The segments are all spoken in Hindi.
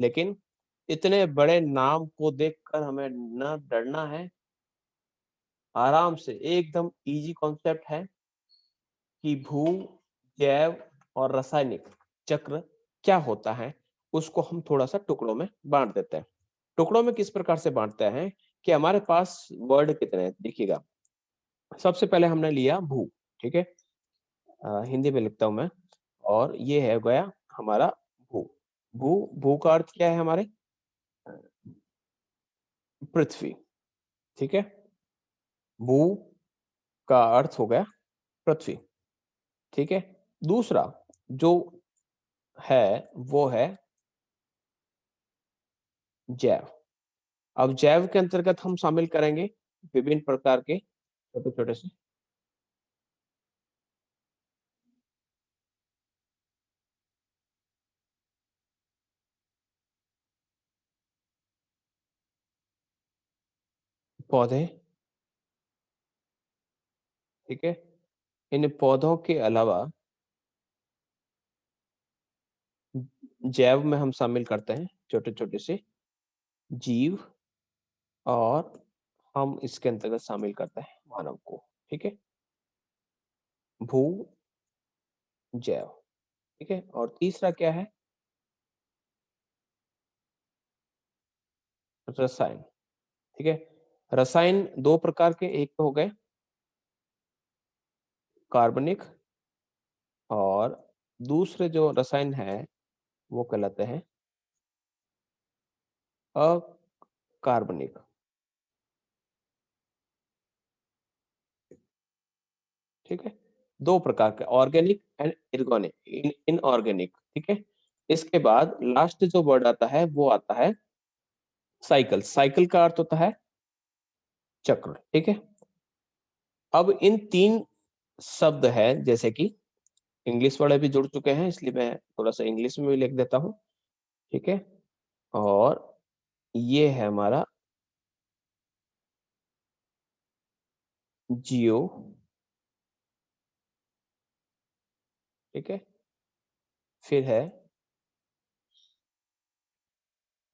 लेकिन इतने बड़े नाम को देखकर हमें न डरना है, आराम से एकदम इजी कॉन्सेप्ट है कि भू, जैव और रासायनिक चक्र क्या होता है, उसको हम थोड़ा-सा टुकड़ों में बाँट देते हैं। टुकड़ों में किस प्रकार से बाँटते हैं कि हमारे पास वर्ड कितने हैं, देखिएगा। सबसे पहले हमने लिया भू, ठीक है? हिंदी में लिखता हूँ मैं और ये है गया हमारा भू। भू का अर्थ क्या है हमारे? अ, पृथ्वी, ठीक है? भू का अर्थ हो गया पृथ्वी, ठीक है? दूसरा जो है, वो है जैव। अब जैव के अंतर्गत हम शामिल करेंगे विभिन्न प्रकार के छोटे-छोटे से पौधे, ठीक है? इन पौधों के अलावा जैव में हम शामिल करते हैं छोटे-छोटे से जीव और हम इसके अंतर्गत शामिल करते हैं मानव को, ठीक है? भू, जैव, ठीक है? और तीसरा क्या है? रसायन, ठीक है? रसायन 2 प्रकार के, एक तो हो गए कार्बनिक और दूसरे जो रसायन हैं, वो कहलाते हैं अकार्बनिक, ठीक है? 2 प्रकार के ऑर्गेनिक एंड इनऑर्गेनिक, ठीक है? इसके बाद लास्ट जो वर्ड आता है, वो आता है साइकिल। साइकिल का अर्थ होता है चक्र, ठीक है? अब इन 3 शब्द हैं, जैसे कि इंग्लिश वाले भी जुड़ चुके हैं, इसलिए मैं थोड़ा-सा इंग्लिश में भी लिख देता हूँ, ठीक है? और ये है हमारा जियो, ठीक है? फिर है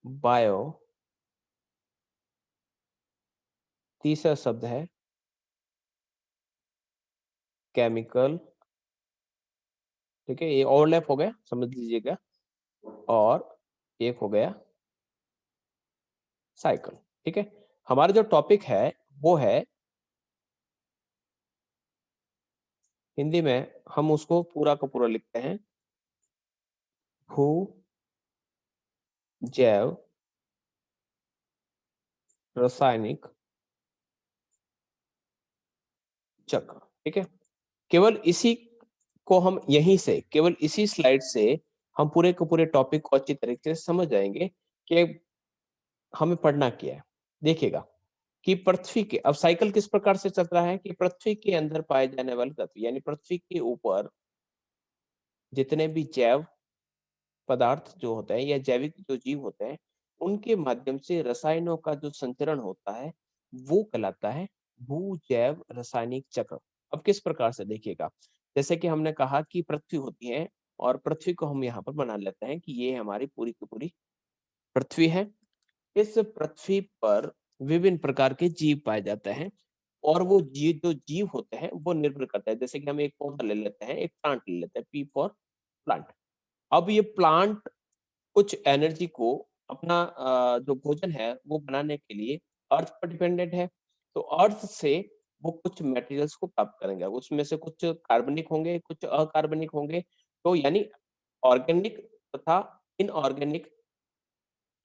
बायो, तीसरा शब्द है केमिकल, ठीक है? ये ओवरलैप हो गया, समझ लीजिएगा और एक हो गया साइकिल, ठीक है? हमारा जो टॉपिक है, वो है हिंदी में हम उसको पूरा का पूरा लिखते हैं, भू, जैव, रासायनिक चक्र, ठीक है? केवल इसी को हम यहीं से, केवल इसी स्लाइड से हम पूरे के पूरे टॉपिक को अच्छी तरीके से समझ जाएँगे कि हमें पढ़ना क्या है। देखिएगा कि पृथ्वी के अब साइकिल किस प्रकार से चल रहा है कि पृथ्वी के अंदर पाए जाने वाले तत्व यानी पृथ्वी के ऊपर जितने भी जैव पदार्थ जो होते हैं या जैविक जो जीव होते हैं, उनके माध्यम से रसायनों का जो संचरण होता है, वो कहलाता है भू-जैव रासायनिक चक्र। अब किस प्रकार से देखिएगा, जैसे कि हमने कहा कि पृथ्वी होती है और पृथ्वी को हम यहाँ पर बना लेते हैं कि ये हमारी पूरी की पूरी पृथ्वी है। इस पृथ्वी पर विभिन्न प्रकार के जीव पाए जाते हैं और वो जो जीव होते हैं, वो निर्भर करता है। जैसे कि हम एक पौधा ले लेते हैं, एक प्लांट ले लेते हैं, पी फॉर प्लांट। अब ये प्लांट कुछ एनर्जी को अपना जो भोजन है वो बनाने के लिए अर्थ पर डिपेंडेंट है। तो अर्थ से वो कुछ मटेरियल्स को प्राप्त करेंगे। उसमें से कुछ कार्बनिक होंगे, कुछ अकार्बनिक होंगे। तो यानी ऑर्गेनिक तथा इनऑर्गेनिक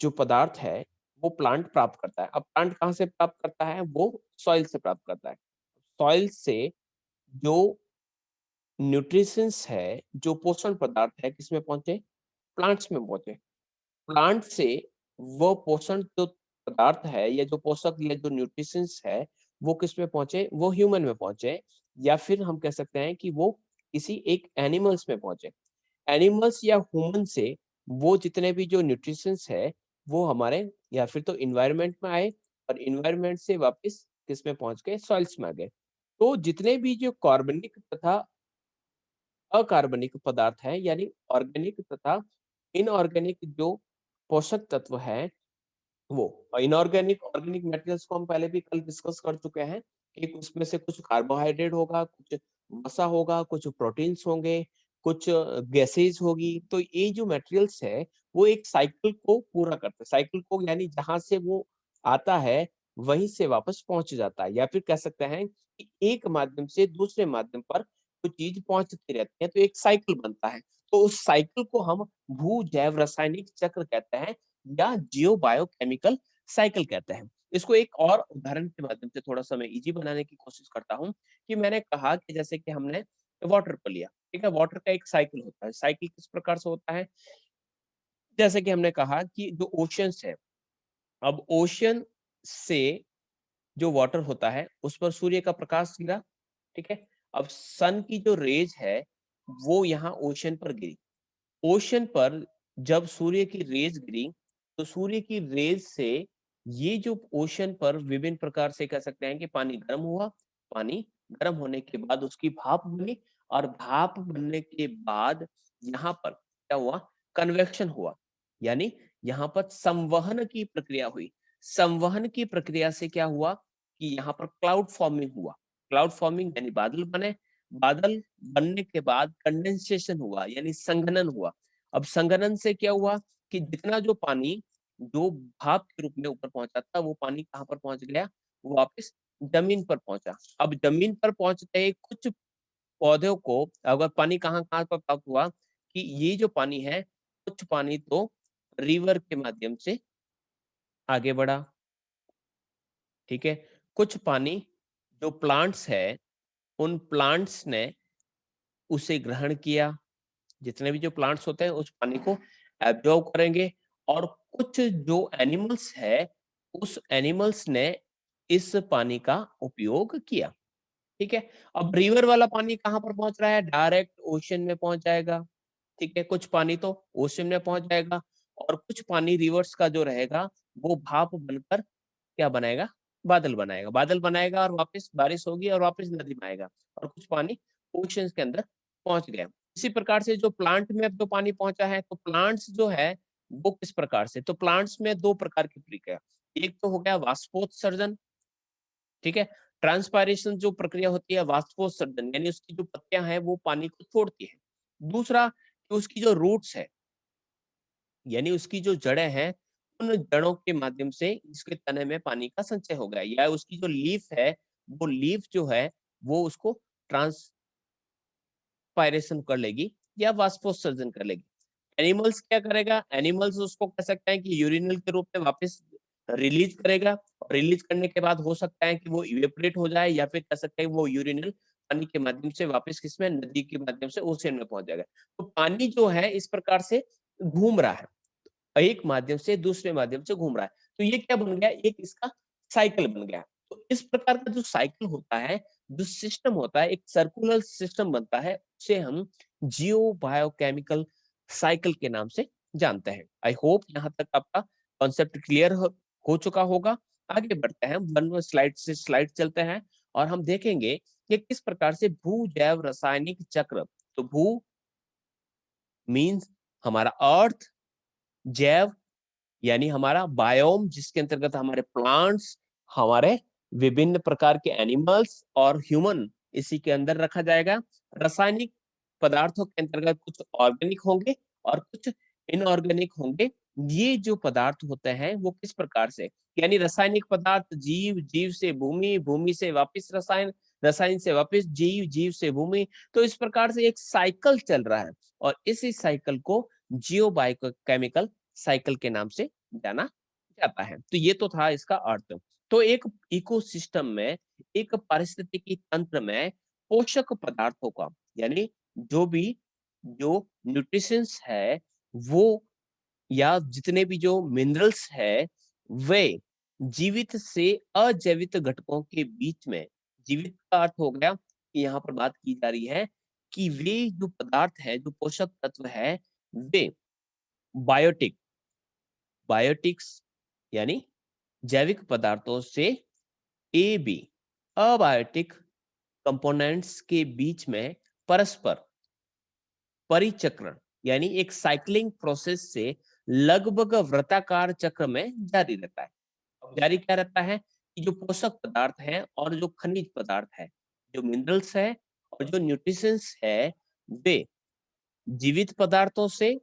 जो पदार्थ है, वो प्लांट प्राप्त करता है। अब प्लांट कहाँ से प्राप्त करता है? वो सॉइल से प्राप्त करता है। सॉइल से जो न्यूट्रिशंस है, जो पोषण पदार्थ है किसमें पहुँचे? प्लांट्स में पहुँचे। प्लांट से वो पोषण जो पदार्थ है या जो पोषक या जो न्यूट्रिशंस है, वो किसमें पहुँचे? वो ह्यूमन में पहुँचे या फिर हम कह सकते हैं कि वो किसी एक एनिमल्स में पहुँचे। एनिमल्स या ह्यूमन से वो जितने भी जो न्यूट्रिशंस है, वो हमारे या फिर तो एनवायरनमेंट में आए और एनवायरनमेंट से वापस किसमें पहुँच गए? सॉइल्स में आ गए। तो जितने भी जो कार्बनिक तथा अकार्बनिक पदार्थ हैं यानी ऑर्गेनिक तथा इनऑर्गेनिक जो पोषक तत्व है वो। इनऑर्गेनिक ऑर्गेनिक मटेरियल्स को हम पहले भी कल डिस्कस कर चुके हैं कि उसमें से कुछ कार्बोहाइड्रेट होगा, कुछ वसा होगा, कुछ प्रोटीन्स होंगे, कुछ गैसेज होगी। तो ये जो मटेरियल्स है वो एक साइकिल को पूरा करते हैं, साइकिल को, यानी जहां से वो आता है वहीं से वापस पहुंच जाता है, या फिर कह सकते हैं कि एक माध्यम से दूसरे माध्यम पर कोई चीज पहुंचती रहती है, तो एक साइकिल बनता है। तो उस साइकिल को हम भू जैव रासायनिक चक्र कहते हैं या जियो बायोकेमिकल साइकिल कहते हैं। इसको एक और उदाहरण के माध्यम से थोड़ा सा मैं इजी बनाने की कोशिश करता हूँ कि मैंने कहा कि जैसे कि हमने वाटर को लिया, ठीक है, वाटर का एक साइकिल होता है। साइकिल किस प्रकार से होता है, जैसे कि हमने कहा कि जो ओशियंस है, अब ओशियन से जो वाटर होता है उस पर सूर्य का प्रकाश गिरा, ठीक है। अब सन की जो रेज है वो यहाँ ओशियन पर गिरी। ओशन पर जब सूर्य की रेज गिरी तो सूर्य की रेज से ये जो ओशन पर विभिन्न प्रकार से कह सकते हैं कि पानी गर्म हुआ। पानी गर्म होने के बाद उसकी भाप बनी, और भाप बनने के बाद यहाँ पर क्या हुआ, कन्वेक्शन हुआ, यानी यहाँ पर संवहन की प्रक्रिया हुई। संवहन की प्रक्रिया से क्या हुआ कि यहाँ पर क्लाउड फॉर्मिंग हुआ। क्लाउड फॉर्मिंग यानी बादल बने। बादल बनने के बाद कंडेंसेशन हुआ यानी संघनन हुआ। अब संघनन से क्या हुआ कि जितना जो पानी जो भाप के रूप में ऊपर पहुंचा था वो पानी कहाँ पर पहुंच गया, वो वापस जमीन पर पहुंचा। अब जमीन पर पहुंचते ही कुछ पौधों को अगर पानी कहाँ कहाँ पर प्राप्त हुआ कि ये जो पानी है, कुछ पानी तो रिवर के माध्यम से आगे बढ़ा, ठीक है। कुछ पानी जो प्लांट्स है उन प्लांट्स ने उसे ग्रहण किया। जितने भी जो प्लांट्स होते हैं उस पानी को एब्जॉर्ब करेंगे। और कुछ जो एनिमल्स है उस एनिमल्स ने इस पानी का उपयोग किया, ठीक है। अब रिवर वाला पानी कहाँ पर पहुंच रहा है, डायरेक्ट ओशन में पहुंच जाएगा, ठीक है। कुछ पानी तो ओशन में पहुंच जाएगा और कुछ पानी रिवर्स का जो रहेगा वो भाप बनकर क्या बनाएगा, बादल बनाएगा। बादल बनाएगा और वापस बारिश होगी और वापस नदी में आएगा, और कुछ पानी ओशन के अंदर पहुंच गया। इसी प्रकार से जो प्लांट में अब जो पानी पहुंचा है, तो प्लांट्स जो है वो किस प्रकार से, तो प्लांट्स में दो प्रकार की प्रक्रिया, एक तो हो गया वाष्पोत्सर्जन, ठीक है। ट्रांसपायरेशन जो प्रक्रिया होती है वाष्पोत्सर्जन, यानी उसकी जो पत्तियां हैं वो पानी को छोड़ती है। दूसरा कि उसकी जो रूट्स है यानी उसकी जो जड़ें हैं उन जड़ों के माध्यम से इसके तने में पानी का संचय हो गया, या उसकी जो लीफ है वो लीफ जो है वो उसको ट्रांसपायरेशन कर लेगी या वाष्पोत्सर्जन कर लेगी। एनिमल्स क्या करेगा, एनिमल्स उसको कह सकते हैं कि यूरिनल के रूप में वापस रिलीज करेगा। रिलीज करने के बाद हो सकता है कि वो इवेपोरेट हो जाए, या फिर कह सकते हैं वो यूरिनल पानी के माध्यम से वापस किसमें, नदी के माध्यम से ओशन में पहुंच जाएगा। तो पानी जो है इस प्रकार से घूम रहा है, एक माध्यम से दूसरे माध्यम से घूम रहा है। तो ये क्या बन गया, एक इसका साइकिल बन गया। तो इस प्रकार का जो साइकिल होता है, जो सिस्टम होता है, एक सर्कुलर सिस्टम बनता है, उसे हम जियो बायोकेमिकल साइकिल के नाम से जानते हैं। आई होप यहाँ तक आपका कॉन्सेप्ट क्लियर हो चुका होगा। आगे बढ़ते हैं, वन स्लाइड से स्लाइड चलते हैं और हम देखेंगे कि किस प्रकार से भू जैव रासायनिक चक्र, तो भू मीन्स हमारा अर्थ, जैव यानी हमारा बायोम जिसके अंतर्गत हमारे प्लांट्स, हमारे विभिन्न प्रकार के एनिमल्स और ह्यूमन इसी के अंदर रखा जाएगा। रासायनिक पदार्थों के अंतर्गत कुछ ऑर्गेनिक होंगे और कुछ इनऑर्गेनिक होंगे। ये जो पदार्थ होते हैं वो किस प्रकार से, यानी रासायनिक पदार्थ जीव, जीव से भूमि, भूमि से वापस रसायन, रसायन से वापस जीव, जीव से भूमि। तो इस प्रकार से एक साइकिल चल रहा है और इसी साइकिल को जियो बायोकेमिकल साइकिल के नाम से जाना जाता है। तो ये तो था इसका अर्थ। तो एक इकोसिस्टम में, एक पारिस्थितिकी तंत्र में पोषक पदार्थों का, यानी जो भी जो न्यूट्रिशंस है वो, या जितने भी जो मिनरल्स है वे जीवित से अजैवित घटकों के बीच में, जीवित का अर्थ हो गया कि यहाँ पर बात की जा रही है कि वे जो पदार्थ है, जो पोषक तत्व है, वे बायोटिक, बायोटिक्स यानी जैविक पदार्थों से ए बी अबायोटिक कंपोनेंट्स के बीच में परस्पर परिचक्रण यानी एक साइक्लिंग प्रोसेस से लगभग वृत्ताकार चक्र में जारी रहता है। अब जारी क्या रहता है कि जो पोषक पदार्थ है और जो खनिज पदार्थ है, जो मिनरल्स है और जो न्यूट्रिशंस है, वे जीवित पदार्थों से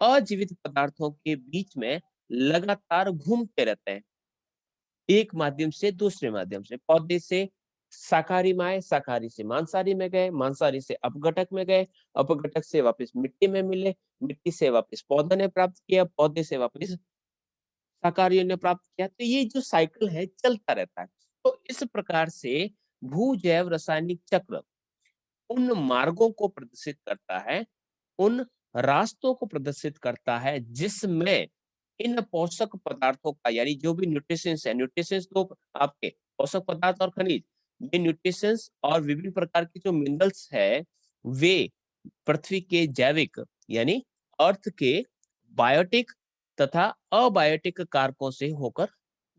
अजीवित पदार्थों के बीच में लगातार घूमते रहते हैं, एक माध्यम से दूसरे माध्यम से। पौधे से शाकाहारी में आए, शाकाहारी से मांसाहारी में गए, मांसाहारी से अपघटक में गए, अपघटक से वापस मिट्टी में मिले, मिट्टी से वापस पौधे ने प्राप्त किया, पौधे से वापस शाकाहारियों ने प्राप्त किया। तो ये जो साइकिल है चलता रहता है। तो इस प्रकार से भू जैव रासायनिक चक्र उन मार्गों को प्रदर्शित करता है, उन रास्तों को प्रदर्शित करता है जिसमें इन पोषक पदार्थों का, यानी जो भी न्यूट्रिशंस है, न्यूट्रिशंस तो आपके पोषक पदार्थ और खनिज, ये न्यूट्रिशंस और विभिन्न प्रकार के जो मिनरल्स है, वे पृथ्वी के जैविक यानी अर्थ के बायोटिक तथा अबायोटिक कारकों से होकर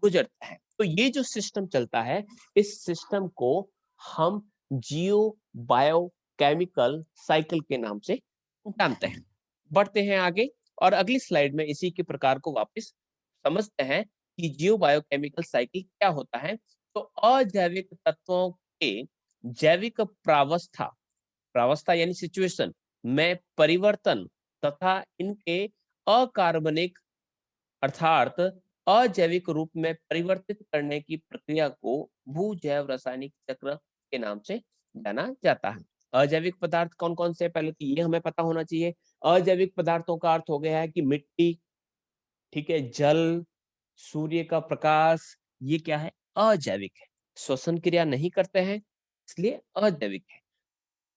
गुजरता है। तो ये जो सिस्टम चलता है, इस सिस्टम को हम जियो बायो केमिकल साइकिल के नाम से जानते हैं। बढ़ते हैं आगे और अगली स्लाइड में इसी के प्रकार को वापस समझते हैं कि जियो बायोकेमिकल साइकिल क्या होता है। तो अजैविक तत्वों के जैविक प्रावस्था, प्रावस्था यानी सिचुएशन में परिवर्तन तथा इनके अकार्बनिक अर्थात अजैविक रूप में परिवर्तित करने की प्रक्रिया को भू जैव रासायनिक चक्र के नाम से जाना जाता है। अजैविक पदार्थ कौन कौन से, पहले तो ये हमें पता होना चाहिए। अजैविक पदार्थों का अर्थ हो गया है कि मिट्टी, ठीक है, जल, सूर्य का प्रकाश, ये क्या है, अजैविक है, श्वसन क्रिया नहीं करते हैं, इसलिए अजैविक है।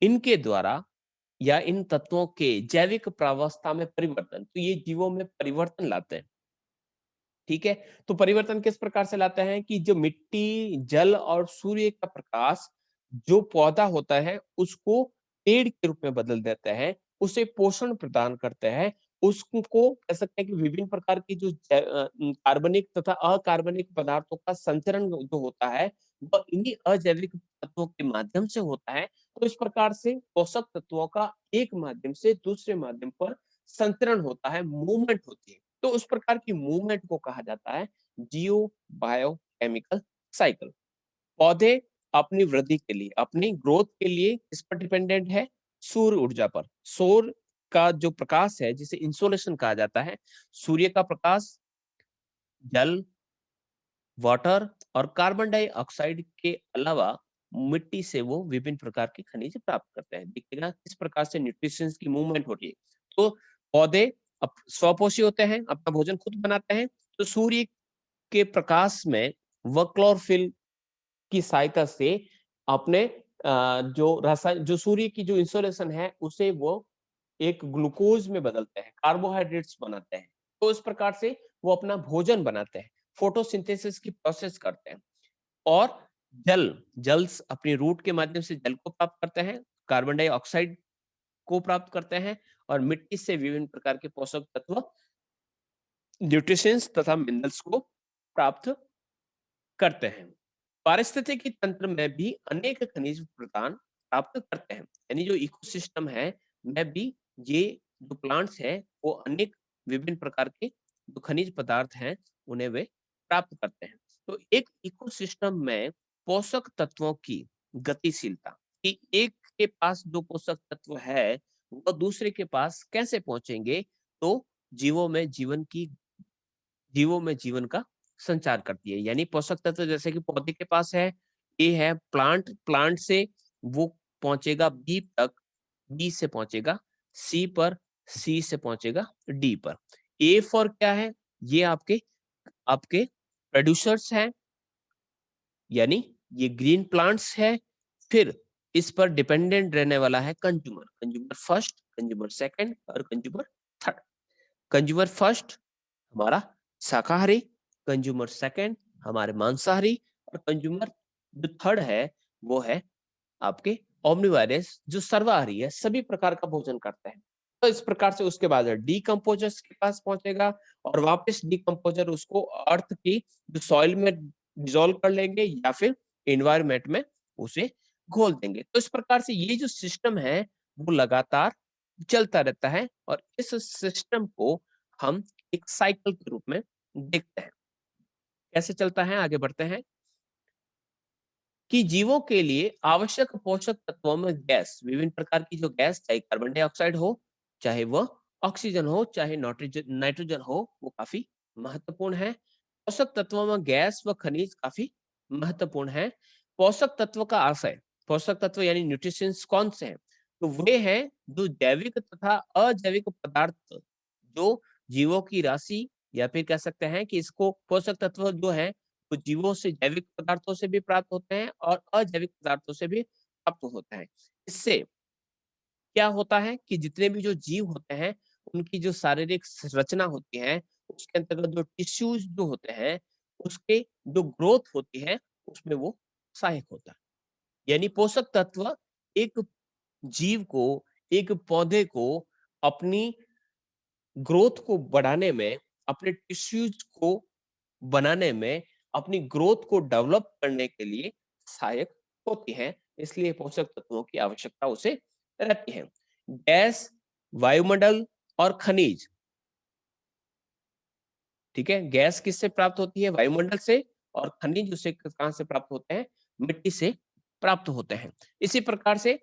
इनके द्वारा या इन तत्वों के जैविक प्रावस्था में परिवर्तन, तो ये जीवों में परिवर्तन लाते हैं। ठीक है, तो परिवर्तन किस प्रकार से लाते हैं कि जो मिट्टी, जल और सूर्य का प्रकाश जो पौधा होता है उसको पेड़ के रूप में बदल देते हैं, उसे पोषण प्रदान करते हैं, उसको कह सकते हैं कि विभिन्न प्रकार की जो कार्बनिक तथा अकार्बनिक पदार्थों का संचरण जो होता है वह इन्हीं अजैविक तत्वों के माध्यम से होता है। तो इस प्रकार से पोषक तत्वों का एक माध्यम से दूसरे माध्यम पर संचरण होता है, मूवमेंट होती है। तो उस प्रकार की मूवमेंट को कहा जाता है जियो बायो केमिकल साइकिल। पौधे अपनी वृद्धि के लिए, अपनी ग्रोथ के लिए किस पर डिपेंडेंट है, सूर्य ऊर्जा पर। सौर का जो प्रकाश है जिसे इंसोलेशन कहा जाता है, सूर्य का प्रकाश, जल, वाटर और कार्बन डाइऑक्साइड के अलावा मिट्टी से वो विभिन्न प्रकार के खनिज प्राप्त करते हैं। देखिएगा किस प्रकार से न्यूट्रिशंस की मूवमेंट होती है। तो पौधे स्वपोषी होते हैं, अपना भोजन खुद बनाते हैं। तो सूर्य के प्रकाश में वह क्लोरोफिल की सहायता से अपने जो रसायन, जो सूर्य की जो इंसोलेशन है उसे वो एक ग्लूकोज में बदलते हैं, कार्बोहाइड्रेट्स बनाते हैं। तो इस प्रकार से वो अपना भोजन बनाते हैं, फोटोसिंथेसिस की प्रोसेस करते हैं। और जल, जल अपनी रूट के माध्यम से जल को प्राप्त करते हैं, कार्बन डाइऑक्साइड को प्राप्त करते हैं और मिट्टी से विभिन्न प्रकार के पोषक तत्व, न्यूट्रिशंस तथा मिनरल्स को प्राप्त करते हैं। पारिस्थितिकी तंत्र में भी अनेक खनिज प्रदान प्राप्त करते हैं, यानी जो इकोसिस्टम है में भी ये जो प्लांट्स है वो अनेक विभिन्न प्रकार के जो खनिज पदार्थ हैं उन्हें वे प्राप्त करते हैं। तो एक इकोसिस्टम में पोषक तत्वों की गतिशीलता, कि एक के पास जो पोषक तत्व है वो दूसरे के पास कैसे पहुंचेंगे, तो जीवों में जीवन की, जीवों में जीवन का संचार करती है। यानी पोषक तत्व जैसे कि पौधे के पास है, ए है प्लांट, प्लांट से वो पहुंचेगा बी तक, बी से पहुंचेगा सी पर, सी से पहुंचेगा डी पर। ए फॉर क्या है, ये आपके आपके प्रोड्यूसर्स हैं, यानी ये ग्रीन प्लांट्स है। फिर इस पर डिपेंडेंट रहने वाला है consumer, consumer first, consumer second और कंज्यूमर थर्ड। कंज्यूमर फर्स्ट हमारा शाकाहारी, कंज्यूमर सेकंड हमारे मांसाहारी और कंज्यूमर जो थर्ड है वो है आपके ओमनिवोरस जो सर्वाहारी है, सभी प्रकार का भोजन करते हैं। तो इस प्रकार से उसके बाद डीकम्पोजर्स के पास पहुंचेगा और वापस डीकम्पोजर उसको अर्थ की जो सॉइल में डिसॉल्व कर लेंगे या फिर एनवायरमेंट में उसे घोल देंगे। तो इस प्रकार से ये जो सिस्टम है वो लगातार चलता रहता है और इस सिस्टम को हम एक साइकिल के रूप में देखते हैं। कैसे चलता है, आगे बढ़ते हैं कि जीवों के लिए आवश्यक पोषक तत्वों में गैस, विभिन्न प्रकार की जो गैस, चाहे कार्बन डाइऑक्साइड हो, चाहे वह ऑक्सीजन हो, चाहे नाइट्रोजन नाइट्रोजन हो, वो काफी महत्वपूर्ण है। पोषक तत्वों में गैस व खनिज काफी महत्वपूर्ण है। पोषक तत्व का आशय, पोषक तत्व यानी न्यूट्रिशंस कौन से हैं? तो वे हैं जो जैविक तथा अजैविक पदार्थ जो जीवों की राशि, या फिर कह सकते हैं कि इसको पोषक तत्व जो है वो जीवों से, जैविक पदार्थों से भी प्राप्त होते हैं और अजैविक पदार्थों से भी प्राप्त होते हैं। इससे क्या होता है कि जितने भी जो जीव होते हैं, उनकी जो शारीरिक रचना होती है, उसके अंतर्गत जो टिश्यूज जो होते हैं, उसके जो ग्रोथ होती है, उसमें वो सहायक होता है। यानी पोषक तत्व एक जीव को, एक पौधे को अपनी ग्रोथ को बढ़ाने में, अपने टिश्यूज को बनाने में, अपनी ग्रोथ को डेवलप करने के लिए सहायक होती हैं। इसलिए पोषक तत्वों की आवश्यकता उसे रहती है। गैस, वायुमंडल और खनिज, ठीक है? गैस किससे प्राप्त होती है? वायुमंडल से। और खनिज उसे कहाँ से प्राप्त होते हैं? मिट्टी से प्राप्त होते हैं। इसी प्रकार से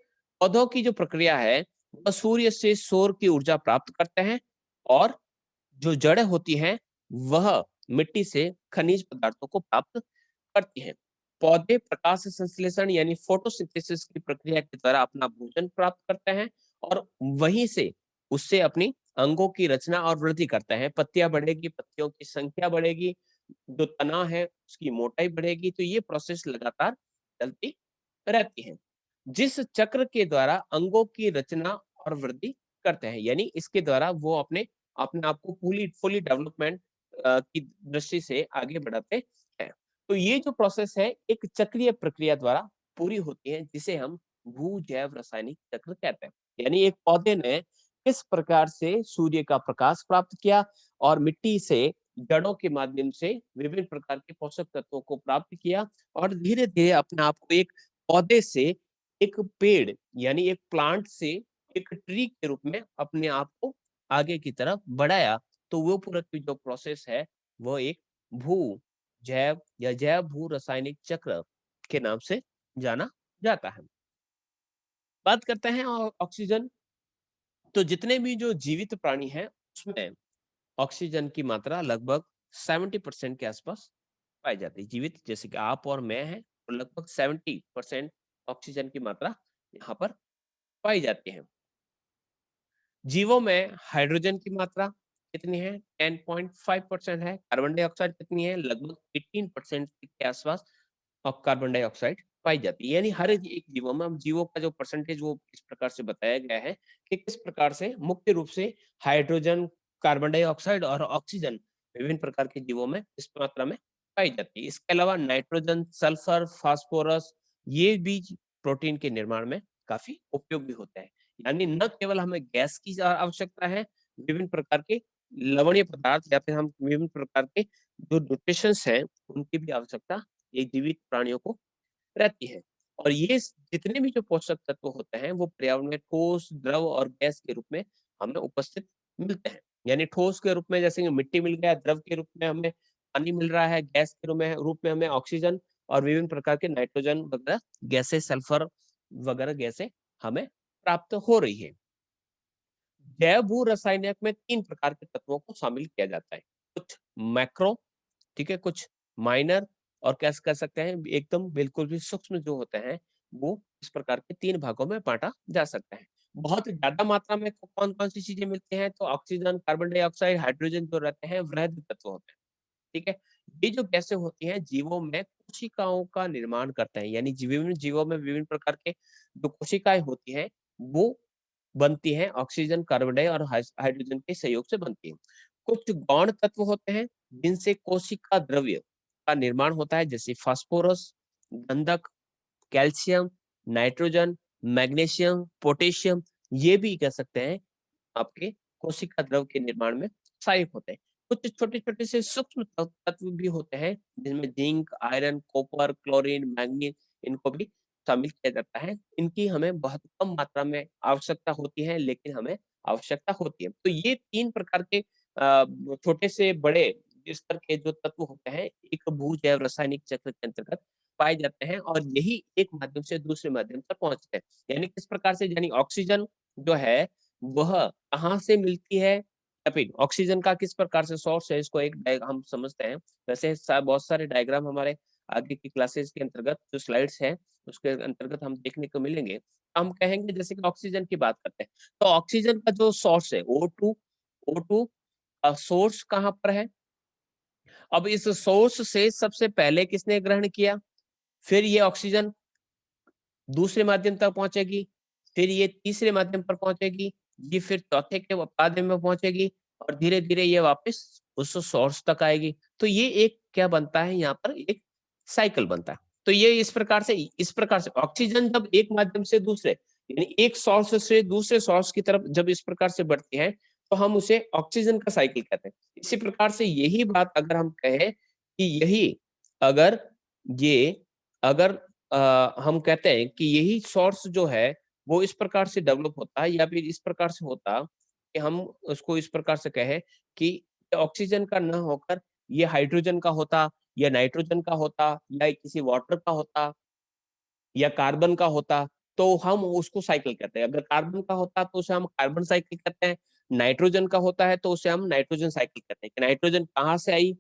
पौधों की जो प्रक्रिया है, वह सूर्य से सौर की ऊर्जा प्राप्त करते हैं और जो जड़ें होती हैं, वह मिट्टी से खनिज पदार्थों को प्राप्त करती हैं। पौधे प्रकाश संश्लेषण यानी फोटोसिंथेसिस की प्रक्रिया के द्वारा अपना भोजन प्राप्त करते हैं और वहीं से उससे अपनी अंगों की रचना और वृद्धि करते हैं। पत्तियां बढ़ेगी, पत्तियों की संख्या बढ़ेगी, जो तना है उसकी मोटाई बढ़ेगी, तो ये प्रोसेस लगातार चलती रहती है। जिस चक्र के द्वारा अंगों की रचना और वृद्धि करते हैं, यानी इसके द्वारा वो अपने अपने आप को फुली फुली डेवलपमेंट की दृष्टि से आगे बढ़ाते हैं। तो ये जो प्रोसेस है एक चक्रीय प्रक्रिया द्वारा पूरी होती है, जिसे हम भू जैव रासायनिक चक्र कहते हैं। यानी एक पौधे ने किस प्रकार से सूर्य का प्रकाश प्राप्त किया और मिट्टी से जड़ों के माध्यम से विभिन्न प्रकार के पोषक तत्वों को प्राप्त किया और धीरे धीरे अपने आप को एक पौधे से एक पेड़ यानी एक प्लांट से एक ट्री के रूप में अपने आप को आगे की तरफ बढ़ाया। तो वो पूरा की जो प्रोसेस है, वो एक भू जैव या जैव भू रासायनिक चक्र के नाम से जाना जाता है। बात करते हैं ऑक्सीजन। तो जितने भी जो जीवित प्राणी हैं, उसमें ऑक्सीजन की मात्रा लगभग 70% के आसपास पाई जाती है। जीवित जैसे कि आप और मैं हैं, तो लगभग 70% ऑक्सीजन की मात्रा यहाँ पर पाई जाती है। जीवों में हाइड्रोजन की मात्रा कितनी है? 10.5% है। कार्बन डाइऑक्साइड कितनी है? लगभग 18% के आसपास कार्बन डाइऑक्साइड पाई जाती है। यानी हर एक जीवों में, हम जीवों का जो परसेंटेज वो इस प्रकार से बताया गया है कि किस प्रकार से मुख्य रूप से हाइड्रोजन, कार्बन डाइऑक्साइड और ऑक्सीजन विभिन्न प्रकार के जीवों में इस मात्रा में पाई जाती है। इसके अलावा नाइट्रोजन, सल्फर, फास्फोरस, ये भी प्रोटीन के निर्माण में काफी उपयोगी होते हैं। यानी न केवल हमें गैस की आवश्यकता है, विभिन्न प्रकार के लवणीय पदार्थ या फिर हम विभिन्न प्रकार के जो न्यूट्रिशंस हैं, उनकी भी आवश्यकता ये जीवित प्राणियों को रहती है। और ये जितने भी जो पोषक तत्व होते हैं, वो पर्यावरण में ठोस, द्रव और गैस के रूप में हमें उपस्थित मिलते हैं। यानी ठोस के रूप में जैसे कि मिट्टी मिल गया, द्रव के रूप में हमें पानी मिल रहा है, गैस के रूप में हमें ऑक्सीजन और विभिन्न प्रकार के नाइट्रोजन वगैरह गैसें, सल्फर वगैरह गैसें हमें प्राप्त हो रही है। जैव भू रसायनिक में 3 प्रकार के तत्वों को शामिल किया जाता है। कुछ मैक्रो, ठीक है, कुछ माइनर और क्या कह सकते हैं एकदम बिल्कुल भी सूक्ष्म जो होते हैं, वो इस प्रकार के 3 भागों में बाँटा जा सकता है। बहुत ज़्यादा मात्रा में कौन-कौन सी चीज़ें मिलती हैं, तो ऑक्सीजन, कार्बन डाइऑक्साइड, हाइड्रोजन जो रहते हैं वृहद तत्व होते हैं, ठीक है? ये जो गैसें होती हैं जीवों में कोशिकाओं का निर्माण करते हैं, यानी विभिन्न जीवों में विभिन्न प्रकार के जो कोशिकाएँ होती हैं, वो बनती हैं ऑक्सीजन, कार्बन डाइ और हाइड्रोजन के सहयोग से बनती हैं। कुछ गौण तत्व होते हैं जिनसे कोशिका द्रव्य का निर्माण होता है, जैसे फास्फोरस, गंधक, कैल्शियम, नाइट्रोजन, मैग्नीशियम, पोटेशियम, ये भी कह सकते हैं आपके कोशिका द्रव के निर्माण में सहायक होते हैं। कुछ छोटे-छोटे से सूक्ष्म तत्व भी होते हैं, जिनमें zinc, iron, copper, chlorine, manganese, इनको भी शामिल किया जाता है। इनकी हमें बहुत कम मात्रा में आवश्यकता होती है, लेकिन हमें आवश्यकता होती है। तो ये 3 प्रकार के छोटे से बड़े स्तर के जो तत्व होते हैं, एक भू-जैव रासायनिक चक्र के अंतर्गत पाए जाते हैं और यही एक माध्यम से दूसरे माध्यम तक पहुँचते हैं। यानी किस प्रकार से, यानी ऑक्सीजन जो है, वह कहाँ से मिलती है, या फिर ऑक्सीजन का किस प्रकार से सोर्स है, इसको एक हम समझते हैं। वैसे बहुत सारे डायग्राम हमारे आगे की क्लासेस के अंतर्गत जो स्लाइड्स हैं, उसके अंतर्गत हम देखने को मिलेंगे। हम कहेंगे जैसे कि ऑक्सीजन की बात करते हैं, तो ऑक्सीजन का जो सोर्स है O2, O2 सोर्स कहाँ पर है? अब इस सोर्स से सबसे पहले किसने ग्रहण किया? फिर ये ऑक्सीजन दूसरे माध्यम तक पहुँचेगी, फिर ये तीसरे माध्यम पर पहुँचेगी, ये फिर चौथे के माध्यम में पहुँचेगी और धीरे-धीरे ये वापस उस सोर्स तक आएगी। तो ये एक क्या बनता है, यहाँ पर एक साइकिल बनता है। तो ये इस प्रकार से ऑक्सीजन जब एक माध्यम से दूसरे, यानी एक सोर्स से दूसरे सोर्स की तरफ जब इस प्रकार से बढ़ती है, तो हम उसे ऑक्सीजन का साइकिल कहते हैं। इसी प्रकार से यही बात अगर हम कहें कि यही अगर ये अगर हम कहते हैं कि यही सोर्स जो है, वो इस प्रकार से डेवलप होता है या फिर इस प्रकार से होता कि हम उसको इस प्रकार से कहें कि ऑक्सीजन का ना होकर ये हाइड्रोजन का होता या नाइट्रोजन का होता या किसी वाटर का होता या कार्बन का होता, तो हम उसको साइकिल कहते हैं। अगर कार्बन का होता तो उसे हम कार्बन साइकिल कहते हैं, नाइट्रोजन का होता है तो उसे हम नाइट्रोजन साइकिल कहते हैं कि नाइट्रोजन कहाँ से आई,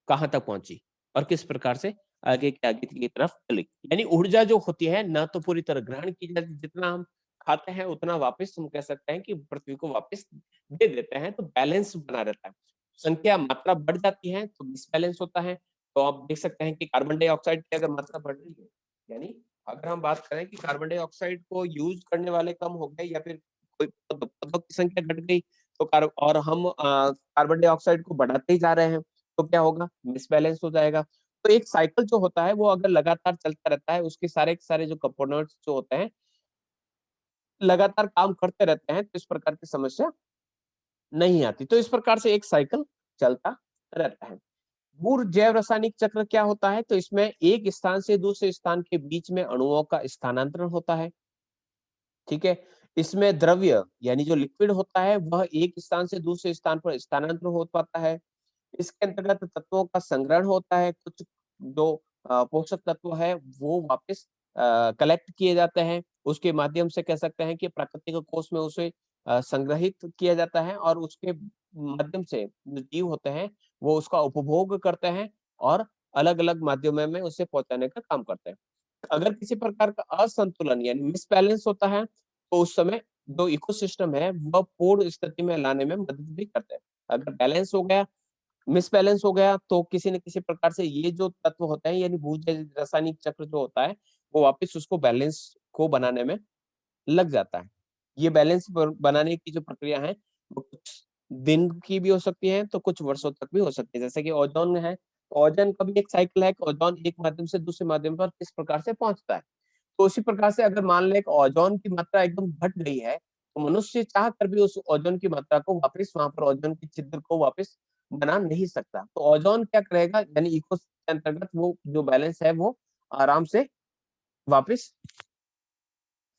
कहाँ तक पहुँची और किस प्रकार से आगे की तरफ चली। यानी ऊर्जा जो होती है ना तो पूरी तरह ग्रहण की जाती है, जितना हम खाते हैं उतना वापस हम कह सकते हैं कि पृथ्वी को वापस दे देते हैं, तो बैलेंस बना रहता है। संख्या मात्रा बढ़ जाती है तो डिसबैलेंस होता है। तो आप देख सकते हैं कि कार्बन डाइऑक्साइड की अगर मात्रा बढ़ रही है, यानी अगर हम बात करें कि कार्बन डाइऑक्साइड को यूज़ करने वाले कम हो गए या फिर कोई पौधों की संख्या घट गई, तो और हम कार्बन डाइऑक्साइड को बढ़ाते ही जा रहे हैं, तो क्या होगा? मिसबैलेंस हो जाएगा। तो एक साइकिल जो होता है वो अगर लगातार चलता रहता है, उसके सारे के सारे जो कंपोनेंट्स जो होते हैं, लगातार काम करते रहते हैं, तो इस प्रकार की समस्या नहीं आती। तो इस प्रकार से एक साइकिल चलता रहता है। मूल जैव रासायनिक चक्र क्या होता है? तो इसमें एक स्थान से दूसरे स्थान के बीच में अणुओं का स्थानांतरण होता है। ठीक है? इसमें द्रव्य यानी जो लिक्विड होता है, वह एक स्थान से दूसरे स्थान पर स्थानांतरण हो पाता है। इसके अंतर्गत तत्वों का संग्रहण होता है, कुछ जो पोषक तत्व है वो वापस कलेक्ट किए जाते हैं, उसके माध्यम से कह सकते हैं कि प्राकृतिक कोष में उसे संग्रहित किया जाता है और उसके माध्यम से जो जीव होते हैं, वो उसका उपभोग करते हैं और अलग-अलग माध्यमों में उसे पहुँचाने का काम करते हैं। अगर किसी प्रकार का असंतुलन यानी मिसबैलेंस होता है, तो उस समय जो इकोसिस्टम है, वह पूर्ण स्थिति में लाने में मदद भी करते हैं। अगर बैलेंस हो गया, मिसबैलेंस हो गया तो किसी न किसी प्रकार से ये जो तत्व होते हैं यानी भू-जैव रासायनिक चक्र जो होता है, वो वापस उसको बैलेंस को बनाने में लग जाता है। ये बैलेंस बनाने की जो प्रक्रिया है, वो कुछ दिन की भी हो सकती है, तो कुछ वर्षों तक भी हो सकती है। जैसे कि ओज़ोन है, ओज़ोन का भी एक साइकिल है कि ओज़ोन एक माध्यम से दूसरे माध्यम पर किस प्रकार से पहुँचता है। तो उसी प्रकार से अगर मान लें कि ओज़ोन की मात्रा एकदम घट गई है, तो मनुष्य चाह कर भी उस ओज़ोन की मात्रा को वापस वहाँ पर ओज़ोन के छिद्र को वापस बना नहीं सकता। तो ओज़ोन क्या करेगा यानी इको के अंतर्गत वो जो बैलेंस है वो आराम से वापस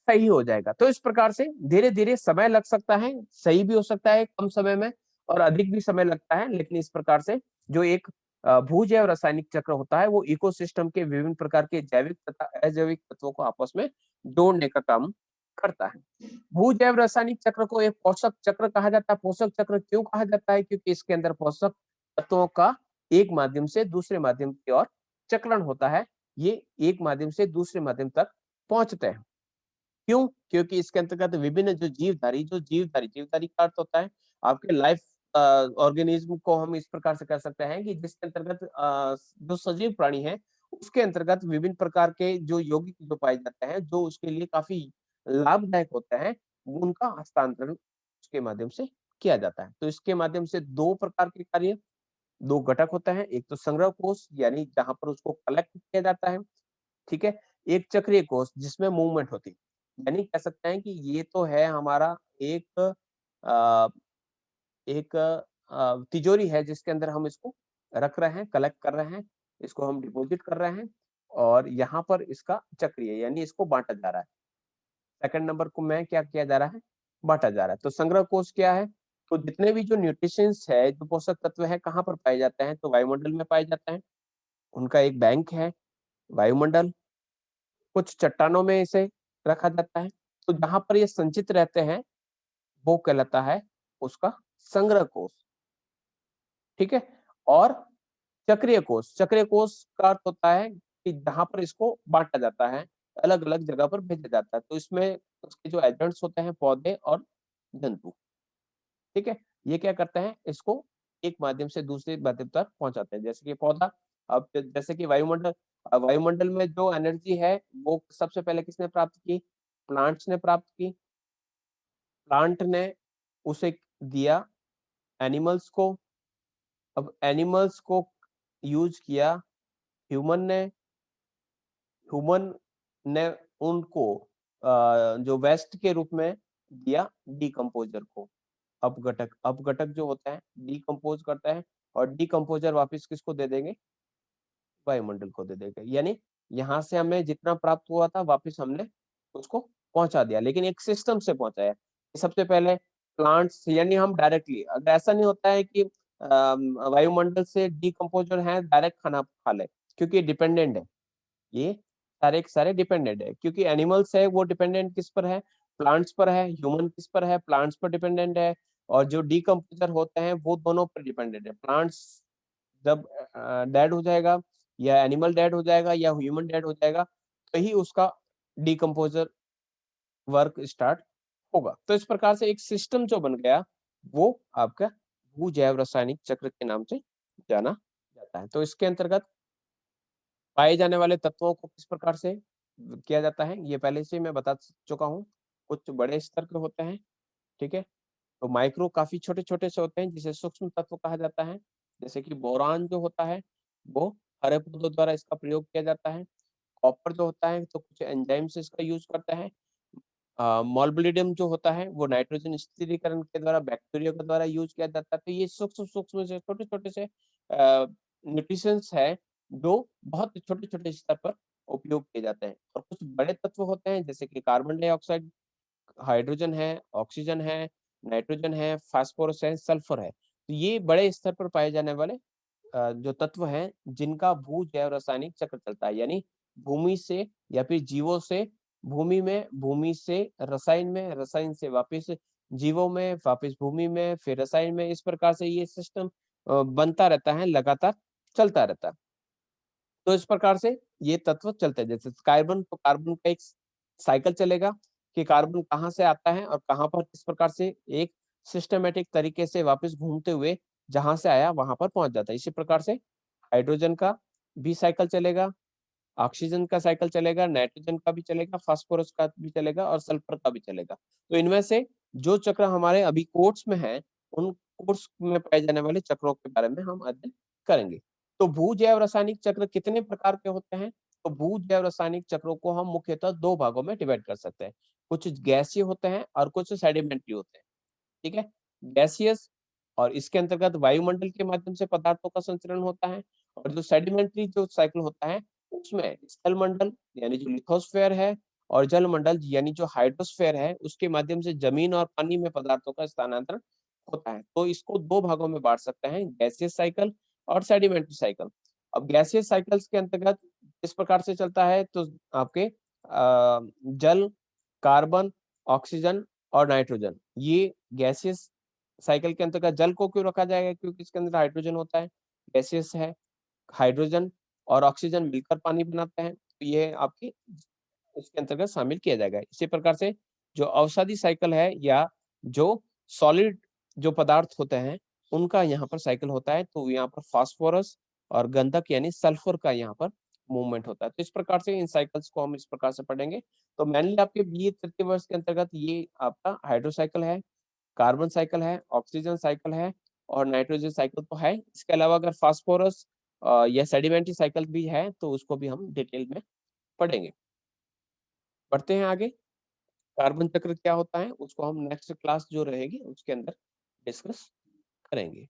सही हो जाएगा। तो इस प्रकार से धीरे-धीरे समय लग सकता है, सही भी हो सकता है कम समय में और अधिक भी समय लगता है, लेकिन इस प्रकार से जो एक भू-जैव रासायनिक चक्र होता है, वो इकोसिस्टम के विभिन्न प्रकार के जैविक तथा अजैविक तत्वों को आपस में जोड़ने का काम करता है। भू-जैव रासायनिक चक्र को एक पोषक चक्र कहा जाता है। पोषक चक्र क्यों कहा जाता है? क्योंकि इसके अंदर पोषक तत्वों का एक माध्यम से दूसरे माध्यम की ओर चक्रण होता है। ये एक माध्यम से दूसरे माध्यम तक पहुँचते हैं। क्यों? क्योंकि इसके अंतर्गत विभिन्न जीवधारी का अर्थ होता है आपके लाइफ ऑर्गेनिज्म को हम इस प्रकार से कह सकते हैं कि जिसके अंतर्गत जो सजीव प्राणी है, उसके अंतर्गत विभिन्न प्रकार के जो यौगिक जो पाए जाते हैं, जो उसके लिए काफ़ी लाभदायक होते हैं, वो उनका हस्तांतरण उसके माध्यम से किया जाता है। तो इसके माध्यम से 2 प्रकार के कार्य 2 घटक होते हैं, एक तो संग्रह कोष यानी जहाँ पर उसको कलेक्ट किया जाता है, ठीक है? एक चक्रीय कोष जिसमें मूवमेंट होती है। यानी कह सकते हैं कि ये तो है हमारा एक अ, एक तिजोरी है जिसके अंदर हम इसको रख रहे हैं, कलेक्ट कर रहे हैं, इसको हम डिपॉज़िट कर रहे हैं और यहाँ पर इसका चक्रीय यानी इसको बाँटा जा रहा है। सेकंड नंबर को में क्या किया जा रहा है? बाँटा जा रहा है। तो संग्रह कोष क्या है? तो जितने भी जो न्यूट्रिशंस है, जो पोषक तत्व है, कहाँ पर पाए जाते हैं? तो वायुमंडल में पाए जाते हैं। उनका एक बैंक है वायुमंडल। कुछ चट्टानों में इसे रखा जाता है। तो जहाँ पर ये संचित रहते हैं, वो कहलाता है उसका संग्रह कोष, ठीक है? और चक्रीय कोष का अर्थ होता है कि जहाँ पर इसको बाँटा जाता है, अलग-अलग जगह पर भेजा जाता है। तो इसमें उसके जो एजेंट्स होते हैं पौधे और जंतु, ठीक है? ये क्या करते हैं, इसको एक माध्यम से दूसरे माध्यम तक पहुँचाते हैं। जैसे कि पौधा, अब जैसे कि वायुमंडल में जो एनर्जी है, वो सबसे पहले किसने प्राप्त की? प्लांट्स ने प्राप्त की। प्लांट ने उसे दिया एनिमल्स को। अब एनिमल्स को यूज़ किया ह्यूमन ने। ह्यूमन ने उनको जो वेस्ट के रूप में दिया डिकम्पोज़र को। अपघटक जो होता है डिकम्पोज़ करता है, और डिकम्पोज़र वापस किसको दे देंगे? वायुमंडल को दे देंगे। यानी यहाँ से हमें जितना प्राप्त हुआ था, वापस हमने उसको पहुँचा दिया, लेकिन एक सिस्टम से पहुँचाया। सबसे पहले प्लांट्स, यानी हम डायरेक्टली, अगर ऐसा नहीं होता है कि वायुमंडल से डिकम्पोज़र है डायरेक्ट खाना खा ले, क्योंकि डिपेंडेंट है। ये सारे के सारे डिपेंडेंट है, क्योंकि एनिमल्स है वो डिपेंडेंट किस पर है? प्लांट्स पर है। ह्यूमन किस पर है? प्लांट्स पर डिपेंडेंट है। और जो डिकम्पोज़र होते हैं वो दोनों पर डिपेंडेंट है। प्लांट्स जब डेड हो जाएगा, या एनिमल डेड हो जाएगा, या ह्यूमन डेड हो जाएगा, तो ही उसका डिकम्पोज़र वर्क स्टार्ट होगा। तो इस प्रकार से एक सिस्टम जो बन गया, वो आपका भू-जैव रासायनिक चक्र के नाम से जाना जाता है। तो इसके अंतर्गत पाए जाने वाले तत्वों को किस प्रकार से किया जाता है, ये पहले से मैं बता चुका हूँ। कुछ बड़े स्तर के होते हैं, ठीक है? तो माइक्रो काफ़ी छोटे-छोटे से होते हैं, जिसे सूक्ष्म तत्व कहा जाता है। जैसे कि बोरान जो होता है, वो हरे पौधों द्वारा इसका प्रयोग किया जाता है। कॉपर जो होता है, तो कुछ एंजाइम्स इसका यूज़ करता है। मॉलिब्डेनम जो होता है, वो नाइट्रोजन स्थिरीकरण के द्वारा बैक्टीरिया के द्वारा यूज़ किया जाता है। तो ये सूक्ष्म-सूक्ष्म से छोटे-छोटे से न्यूट्रिशंस है, जो बहुत छोटे-छोटे स्तर पर उपयोग किए जाते हैं। और कुछ बड़े तत्व होते हैं, जैसे कि कार्बन डाइऑक्साइड, हाइड्रोजन है, ऑक्सीजन है, नाइट्रोजन है, फास्फोरस है, सल्फर है। तो ये बड़े स्तर पर पाए जाने वाले जो तत्व हैं, जिनका भू-जैव रासायनिक चक्र चलता है। यानी भूमि से या फिर जीवों से भूमि में, भूमि से रसायन में, रसायन से वापस जीवों में, वापस भूमि में, फिर रसायन में। इस प्रकार से ये सिस्टम बनता रहता है, लगातार चलता रहता है। तो इस प्रकार से ये तत्व चलते हैं। जैसे कार्बन, तो कार्बन का एक साइकिल चलेगा कि कार्बन कहाँ से आता है और कहाँ पर किस प्रकार से एक सिस्टमैटिक तरीके से वापस घूमते हुए जहाँ से आया वहाँ पर पहुँच जाता है। इसी प्रकार से हाइड्रोजन का भी साइकिल चलेगा, ऑक्सीजन का साइकिल चलेगा, नाइट्रोजन का भी चलेगा, फास्फोरस का भी चलेगा और सल्फर का भी चलेगा। तो इनमें से जो चक्र हमारे अभी कोर्स में हैं, उन कोर्स में पाए जाने वाले चक्रों के बारे में हम अध्ययन करेंगे। तो भू-जैव रासायनिक चक्र कितने प्रकार के होते हैं? तो भू-जैव रासायनिक चक्रों को हम मुख्यतः 2 भागों में डिवाइड कर सकते हैं। कुछ गैसीय होते हैं और कुछ सेडिमेंट्री होते हैं, ठीक है? गैसियस, और इसके अंतर्गत वायुमंडल के माध्यम से पदार्थों का संचरण होता है। और जो सेडिमेंट्री जो साइकिल होता है, उसमें स्थलमंडल यानी जो लिथोस्फीयर है, और जलमंडल यानी जो हाइड्रोस्फीयर है, उसके माध्यम से जमीन और पानी में पदार्थों का स्थानांतरण होता है। तो इसको 2 भागों में बाँट सकते हैं, गैसियस साइकिल और सेडिमेंट्री साइकिल। अब गैसियस साइकिल्स के अंतर्गत इस प्रकार से चलता है, तो आपके जल, कार्बन, ऑक्सीजन और नाइट्रोजन, ये गैसियस साइकिल के अंतर्गत। जल को क्यों रखा जाएगा? क्योंकि इसके अंदर हाइड्रोजन होता है, गैसियस है। हाइड्रोजन और ऑक्सीजन मिलकर पानी बनाते हैं, तो ये आपकी इसके अंतर्गत शामिल किया जाएगा। इसी प्रकार से जो अवसादी साइकिल है, या जो सॉलिड जो पदार्थ होते हैं, उनका यहाँ पर साइकिल होता है, तो यहाँ पर फास्फोरस और गंधक यानी सल्फर का यहाँ पर मूवमेंट होता है। तो इस प्रकार से इन साइकिल्स को हम इस प्रकार से पढ़ेंगे। तो मेनली आपके बीए तृतीय वर्ष के अंतर्गत ये आपका हाइड्रो साइकिल है, कार्बन साइकिल है, ऑक्सीजन साइकिल है और नाइट्रोजन साइकिल तो है। इसके अलावा अगर फास्फोरस या सेडिमेंट्री साइकिल भी है, तो उसको भी हम डिटेल में पढ़ेंगे। बढ़ते हैं आगे। कार्बन चक्र क्या होता है, उसको हम नेक्स्ट क्लास जो रहेगी उसके अंदर डिस्कस करेंगे।